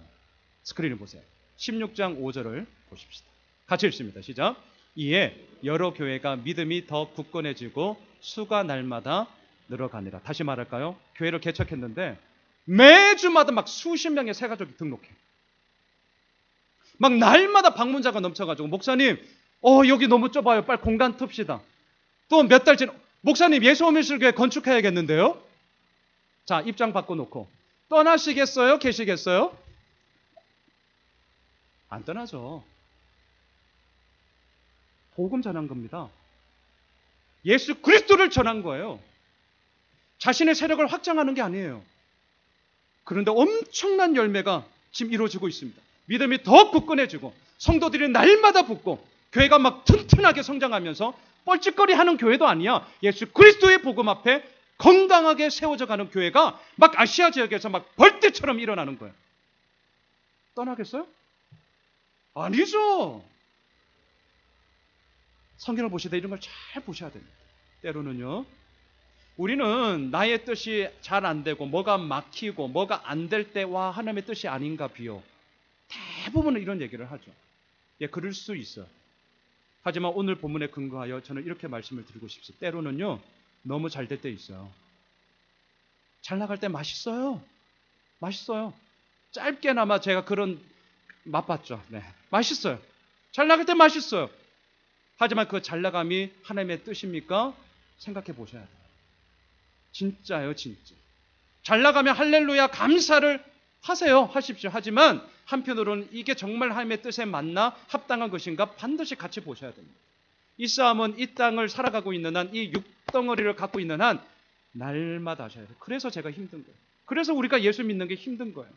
A: 스크린을 보세요. 16장 5절을 보십시다. 같이 읽습니다. 시작. 이에 여러 교회가 믿음이 더 굳건해지고 수가 날마다 늘어가니라. 다시 말할까요? 교회를 개척했는데 매주마다 막 수십 명의 새 가족이 등록해. 막 날마다 방문자가 넘쳐가지고 목사님, 여기 너무 좁아요. 빨리 공간 틉시다. 또 몇 달째 목사님, 예수오밀술교회 건축해야겠는데요? 자, 입장 바꿔놓고 떠나시겠어요? 계시겠어요? 안 떠나죠. 복음 전한 겁니다. 예수 그리스도를 전한 거예요. 자신의 세력을 확장하는 게 아니에요. 그런데 엄청난 열매가 지금 이루어지고 있습니다. 믿음이 더 굳건해지고 성도들이 날마다 붙고 교회가 막 튼튼하게 성장하면서 뻘짓거리하는 교회도 아니야. 예수 그리스도의 복음 앞에 건강하게 세워져 가는 교회가 막 아시아 지역에서 막 벌떼처럼 일어나는 거예요. 떠나겠어요? 아니죠. 성경을 보시다 이런 걸 잘 보셔야 됩니다. 때로는요, 우리는 나의 뜻이 잘 안 되고 뭐가 막히고 뭐가 안 될 때 와, 하나님의 뜻이 아닌가 비요. 대부분은 이런 얘기를 하죠. 예, 그럴 수 있어요. 하지만 오늘 본문에 근거하여 저는 이렇게 말씀을 드리고 싶습니다. 때로는요, 너무 잘 될 때 있어요. 잘 나갈 때 맛있어요. 맛있어요. 짧게나마 제가 그런 맛봤죠. 네, 맛있어요. 잘 나갈 때 맛있어요. 하지만 그 잘 나감이 하나님의 뜻입니까? 생각해 보셔야 돼요. 진짜요, 진짜. 잘 나가면 할렐루야 감사를 하세요. 하십시오. 하지만 한편으로는 이게 정말 하나님의 뜻에 맞나 합당한 것인가 반드시 같이 보셔야 됩니다. 이 싸움은 이 땅을 살아가고 있는 한, 이 육덩어리를 갖고 있는 한 날마다 하셔야 돼요. 그래서 제가 힘든 거예요. 그래서 우리가 예수 믿는 게 힘든 거예요.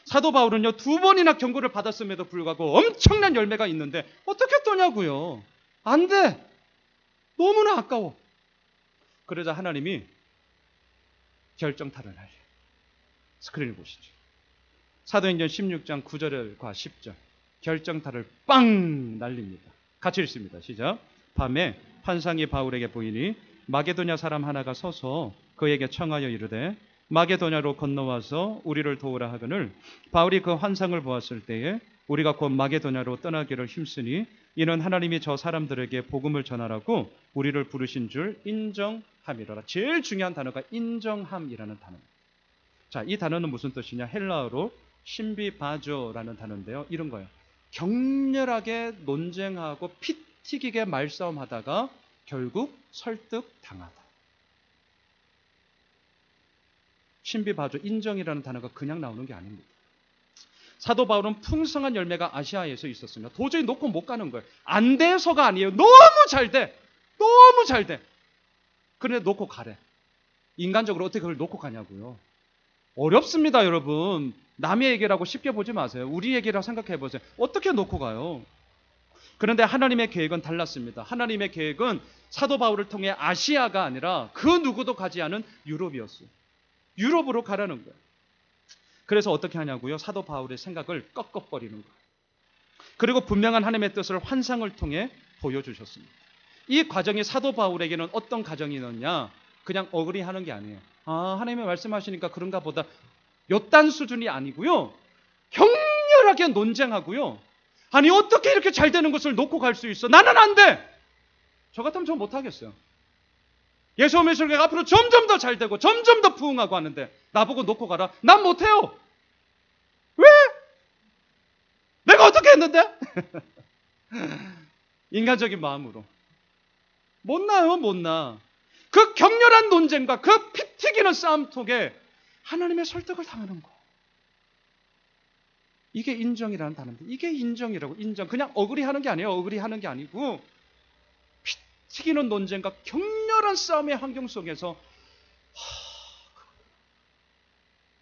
A: 사도 바울은요, 2번이나 경고를 받았음에도 불구하고 엄청난 열매가 있는데 어떻게 떠냐고요. 안 돼. 너무나 아까워. 그러자 하나님이 결정타를 날려. 스크린을 보시죠. 사도행전 16장 9절과 10절. 결정타를 빵 날립니다. 같이 읽습니다. 시작. 밤에 환상이 바울에게 보이니 마게도냐 사람 하나가 서서 그에게 청하여 이르되 마게도냐로 건너와서 우리를 도우라 하거늘 바울이 그 환상을 보았을 때에 우리가 곧 마게도냐로 떠나기를 힘쓰니 이는 하나님이 저 사람들에게 복음을 전하라고 우리를 부르신 줄 인정함이로라. 제일 중요한 단어가 인정함이라는 단어입니다. 자, 이 단어는 무슨 뜻이냐? 헬라어로 신비바조라는 단어인데요. 이런 거예요. 격렬하게 논쟁하고 피 튀기게 말싸움하다가 결국 설득당하다. 신비바조, 인정이라는 단어가 그냥 나오는 게 아닙니다. 사도 바울은 풍성한 열매가 아시아에서 있었으며 도저히 놓고 못 가는 거예요. 안 돼서가 아니에요. 너무 잘 돼. 너무 잘 돼. 그런데 놓고 가래. 인간적으로 어떻게 그걸 놓고 가냐고요. 어렵습니다, 여러분. 남의 얘기라고 쉽게 보지 마세요. 우리 얘기라고 생각해 보세요. 어떻게 놓고 가요? 그런데 하나님의 계획은 달랐습니다. 하나님의 계획은 사도 바울을 통해 아시아가 아니라 그 누구도 가지 않은 유럽이었어요. 유럽으로 가라는 거예요. 그래서 어떻게 하냐고요? 사도 바울의 생각을 꺾어버리는 거예요. 그리고 분명한 하나님의 뜻을 환상을 통해 보여주셨습니다. 이 과정이 사도 바울에게는 어떤 과정이었냐? 그냥 어그리 하는 게 아니에요. 아, 하나님이 말씀하시니까 그런가 보다. 요딴 수준이 아니고요. 격렬하게 논쟁하고요. 아니, 어떻게 이렇게 잘 되는 것을 놓고 갈 수 있어? 나는 안 돼! 저 같으면 저 못하겠어요. 예수 오면서 앞으로 점점 더 잘 되고 점점 더 부흥하고 하는데 나보고 놓고 가라? 난 못해요. 왜? 내가 어떻게 했는데? 인간적인 마음으로. 못 나요, 못 나. 그 격렬한 논쟁과 그 피 튀기는 싸움 속에 하나님의 설득을 당하는 거. 이게 인정이라는 단어인데, 이게 인정이라고. 인정. 그냥 어그리 하는 게 아니에요. 어그리 하는 게 아니고 피 튀기는 논쟁과 격렬한 싸움의 환경 속에서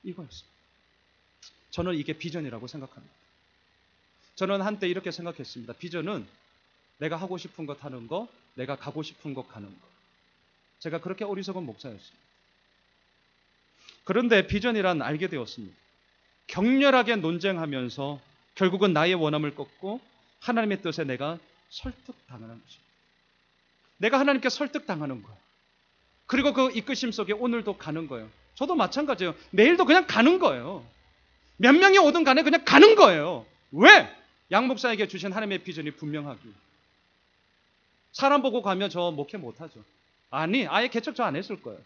A: 이거였어요. 저는 이게 비전이라고 생각합니다. 저는 한때 이렇게 생각했습니다. 비전은 내가 하고 싶은 것 하는 거, 내가 가고 싶은 곳 가는 거. 제가 그렇게 어리석은 목사였습니다. 그런데 비전이란 알게 되었습니다. 격렬하게 논쟁하면서 결국은 나의 원함을 꺾고 하나님의 뜻에 내가 설득당하는 것입니다. 내가 하나님께 설득당하는 거예요. 그리고 그 이끄심 속에 오늘도 가는 거예요. 저도 마찬가지예요. 내일도 그냥 가는 거예요. 몇 명이 오든 간에 그냥 가는 거예요. 왜? 양 목사에게 주신 하나님의 비전이 분명하기. 사람 보고 가면 저 목회 못하죠. 아니, 아예 개척 저 안 했을 거예요.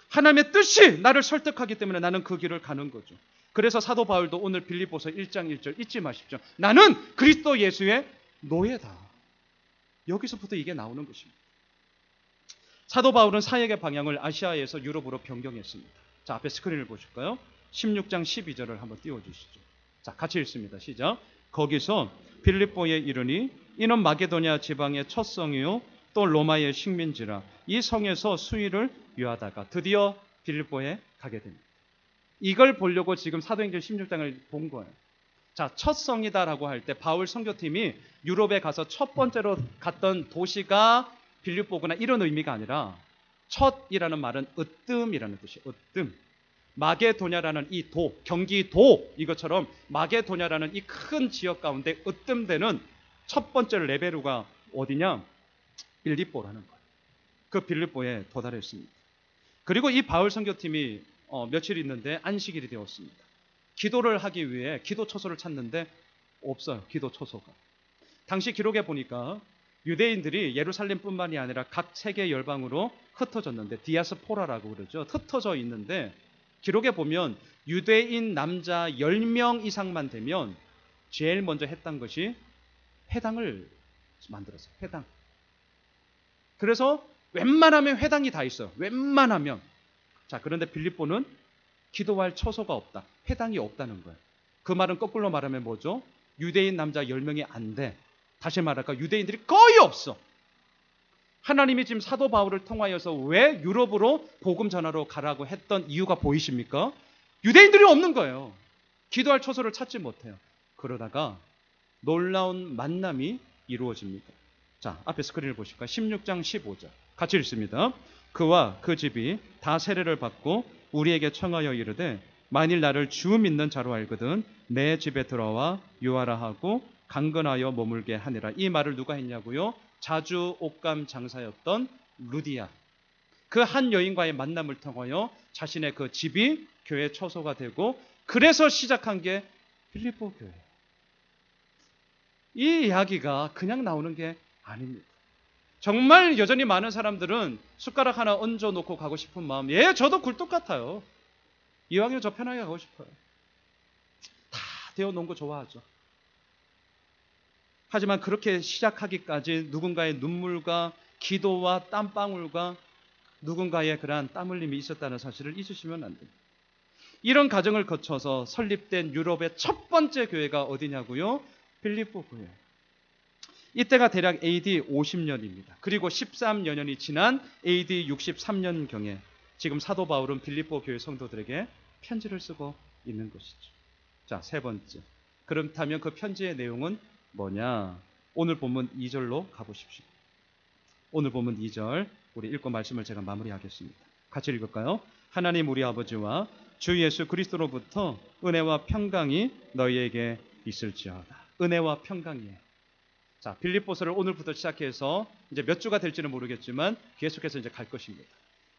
A: 하나님의 뜻이 나를 설득하기 때문에 나는 그 길을 가는 거죠. 그래서 사도 바울도 오늘 빌립보서 1장 1절 잊지 마십시오. 나는 그리스도 예수의 노예다. 여기서부터 이게 나오는 것입니다. 사도 바울은 사역의 방향을 아시아에서 유럽으로 변경했습니다. 자, 앞에 스크린을 보실까요? 16장 12절을 한번 띄워주시죠. 자, 같이 읽습니다. 시작. 거기서 빌립보에 이르니 이는 마게도냐 지방의 첫 성이요 또 로마의 식민지라. 이 성에서 수일을 유하다가 드디어 빌립보에 가게 됩니다. 이걸 보려고 지금 사도행전 16장을 본 거예요. 자, 첫 성이다라고 할 때 바울 선교팀이 유럽에 가서 첫 번째로 갔던 도시가 빌립보구나 이런 의미가 아니라 첫이라는 말은 으뜸이라는 뜻이에요. 으뜸. 마게도냐라는 이 도, 경기도 이것처럼 마게도냐라는 이 큰 지역 가운데 으뜸되는 첫 번째 레베루가 어디냐? 빌립보라는 거예요. 그 빌립보에 도달했습니다. 그리고 이 바울 선교팀이 며칠 있는데 안식일이 되었습니다. 기도를 하기 위해 기도 처소를 찾는데 없어요. 기도 처소가. 당시 기록에 보니까 유대인들이 예루살렘뿐만이 아니라 각 세계 열방으로 흩어졌는데 디아스포라라고 그러죠. 흩어져 있는데 기록에 보면 유대인 남자 10명 이상만 되면 제일 먼저 했던 것이 회당을 만들었어요. 회당. 그래서 웬만하면 회당이 다 있어요. 웬만하면. 자, 그런데 빌립보는 기도할 처소가 없다. 회당이 없다는 거예요. 그 말은 거꾸로 말하면 뭐죠? 유대인 남자 10명이 안 돼. 다시 말할까? 유대인들이 거의 없어. 하나님이 지금 사도 바울을 통하여서 왜 유럽으로 복음 전하러 가라고 했던 이유가 보이십니까? 유대인들이 없는 거예요. 기도할 처소를 찾지 못해요. 그러다가 놀라운 만남이 이루어집니다. 자, 앞에 스크린을 보실까요? 16장 15절 같이 읽습니다. 그와 그 집이 다 세례를 받고 우리에게 청하여 이르되 만일 나를 주 믿는 자로 알거든 내 집에 들어와 유하라 하고 강건하여 머물게 하니라. 이 말을 누가 했냐고요? 자주 옷감 장사였던 루디아. 그 한 여인과의 만남을 통하여 자신의 그 집이 교회 처소가 되고 그래서 시작한 게 빌립보 교회. 이 이야기가 그냥 나오는 게 아닙니다. 정말 여전히 많은 사람들은 숟가락 하나 얹어놓고 가고 싶은 마음, 예, 저도 굴뚝 같아요. 이왕이면 저 편하게 가고 싶어요. 다 되어놓은 거 좋아하죠. 하지만 그렇게 시작하기까지 누군가의 눈물과 기도와 땀방울과 누군가의 그러한 땀 흘림이 있었다는 사실을 잊으시면 안 됩니다. 이런 과정을 거쳐서 설립된 유럽의 첫 번째 교회가 어디냐고요? 빌립보 교회. 이때가 대략 AD 50년입니다. 그리고 13여 년이 지난 AD 63년경에 지금 사도 바울은 빌립보 교회 성도들에게 편지를 쓰고 있는 것이죠. 자, 세 번째. 그렇다면 그 편지의 내용은 뭐냐? 오늘 본문 2절로 가보십시오. 오늘 본문 2절 우리 읽고 말씀을 제가 마무리하겠습니다. 같이 읽을까요? 하나님 우리 아버지와 주 예수 그리스도로부터 은혜와 평강이 너희에게 있을지어다. 은혜와 평강이에요. 자, 빌립보서를 오늘부터 시작해서 이제 몇 주가 될지는 모르겠지만 계속해서 이제 갈 것입니다.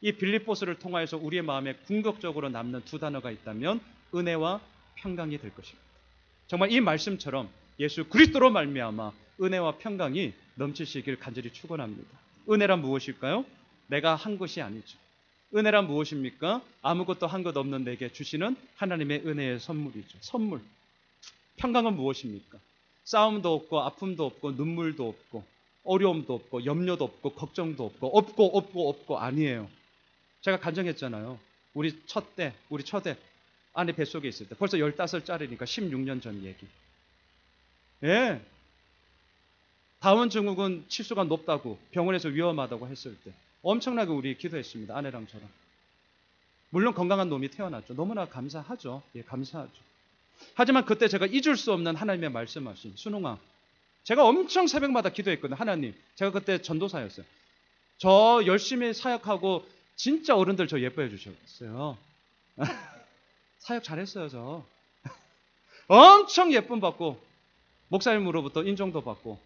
A: 이 빌립보서를 통하여서 우리의 마음에 궁극적으로 남는 두 단어가 있다면 은혜와 평강이 될 것입니다. 정말 이 말씀처럼 예수 그리스도로 말미암아 은혜와 평강이 넘치시길 간절히 축원합니다. 은혜란 무엇일까요? 내가 한 것이 아니죠. 은혜란 무엇입니까? 아무것도 한 것 없는 내게 주시는 하나님의 은혜의 선물이죠. 선물. 평강은 무엇입니까? 싸움도 없고 아픔도 없고 눈물도 없고 어려움도 없고 염려도 없고 걱정도 없고 아니에요. 제가 간증했잖아요. 우리 첫째 아내 뱃속에 있을 때 벌써 15살짜리니까 16년 전 얘기. 예. 다운 증후군 치수가 높다고 병원에서 위험하다고 했을 때 엄청나게 우리 기도했습니다. 아내랑 저랑. 물론 건강한 놈이 태어났죠. 너무나 감사하죠. 예, 감사하죠. 하지만 그때 제가 잊을 수 없는 하나님의 말씀하신 순홍아, 제가 엄청 새벽마다 기도했거든요. 하나님, 제가 그때 전도사였어요. 저 열심히 사역하고 진짜 어른들 저 예뻐해 주셨어요. 사역 잘했어요. 저 엄청 예쁨 받고 목사님으로부터 인정도 받고.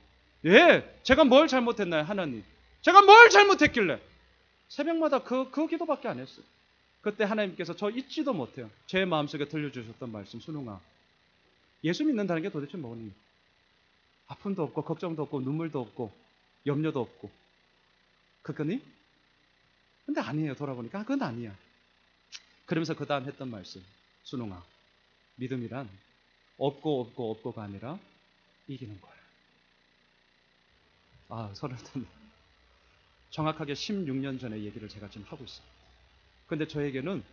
A: 예, 제가 뭘 잘못했나요? 하나님, 제가 뭘 잘못했길래 새벽마다 그 기도밖에 안 했어요. 그때 하나님께서 저 잊지도 못해요. 제 마음속에 들려주셨던 말씀, 순홍아, 예수 믿는다는 게 도대체 뭐니? 아픔도 없고 걱정도 없고 눈물도 없고 염려도 없고 그거니? 근데 아니에요. 돌아보니까 그건 아니야. 그러면서 그 다음 했던 말씀, 순홍아, 믿음이란 없고가 아니라 이기는 거야. 아, 서른 정확하게 16년 전의 얘기를 제가 지금 하고 있습니다. 근데 저에게는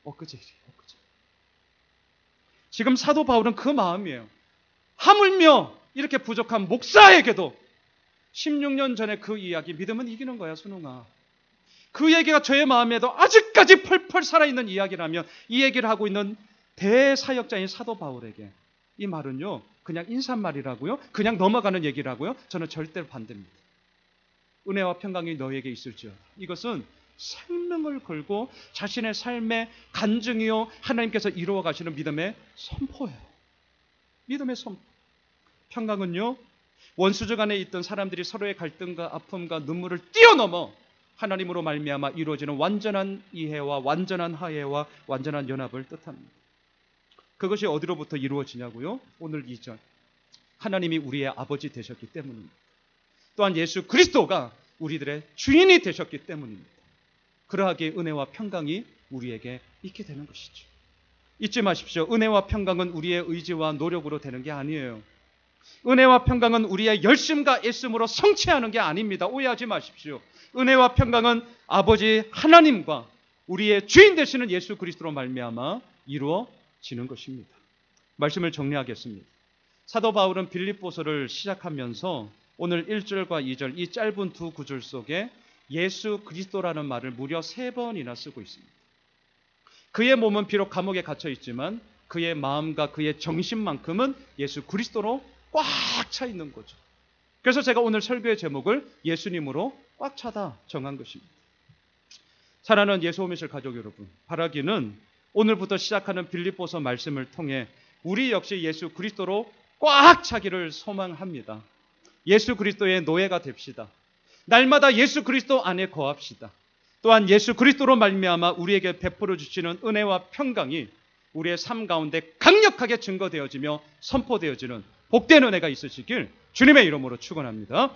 A: 엊그제. 지금 사도 바울은 그 마음이에요. 하물며 이렇게 부족한 목사에게도 16년 전에 그 이야기, 믿음은 이기는 거야, 순홍아. 그 얘기가 저의 마음에도 아직까지 펄펄 살아있는 이야기라면 이 얘기를 하고 있는 대사역자인 사도 바울에게 이 말은요, 그냥 인사말이라고요? 그냥 넘어가는 얘기라고요? 저는 절대로 반대입니다. 은혜와 평강이 너에게 있을지어다. 이것은 생명을 걸고 자신의 삶의 간증이요, 하나님께서 이루어 가시는 믿음의 선포예요. 믿음의 선포. 평강은요, 원수적 안에 있던 사람들이 서로의 갈등과 아픔과 눈물을 뛰어넘어 하나님으로 말미암아 이루어지는 완전한 이해와 완전한 화해와 완전한 연합을 뜻합니다. 그것이 어디로부터 이루어지냐고요? 오늘 2절. 하나님이 우리의 아버지 되셨기 때문입니다. 또한 예수 그리스도가 우리들의 주인이 되셨기 때문입니다. 그러하기에 은혜와 평강이 우리에게 있게 되는 것이죠. 잊지 마십시오. 은혜와 평강은 우리의 의지와 노력으로 되는 게 아니에요. 은혜와 평강은 우리의 열심과 애씀으로 성취하는 게 아닙니다. 오해하지 마십시오. 은혜와 평강은 아버지 하나님과 우리의 주인 되시는 예수 그리스도로 말미암아 이루어지는 것입니다. 말씀을 정리하겠습니다. 사도 바울은 빌립보서를 시작하면서 오늘 1절과 2절 이 짧은 두 구절 속에 예수 그리스도라는 말을 무려 3번이나 쓰고 있습니다. 그의 몸은 비록 감옥에 갇혀 있지만 그의 마음과 그의 정신만큼은 예수 그리스도로 꽉 차 있는 거죠. 그래서 제가 오늘 설교의 제목을 예수님으로 꽉 차다 정한 것입니다. 사랑하는 예수 오미실 가족 여러분, 바라기는 오늘부터 시작하는 빌립보서 말씀을 통해 우리 역시 예수 그리스도로 꽉 차기를 소망합니다. 예수 그리스도의 노예가 됩시다. 날마다 예수 그리스도 안에 거합시다. 또한 예수 그리스도로 말미암아 우리에게 베풀어 주시는 은혜와 평강이 우리의 삶 가운데 강력하게 증거되어지며 선포되어지는 복된 은혜가 있으시길 주님의 이름으로 축원합니다.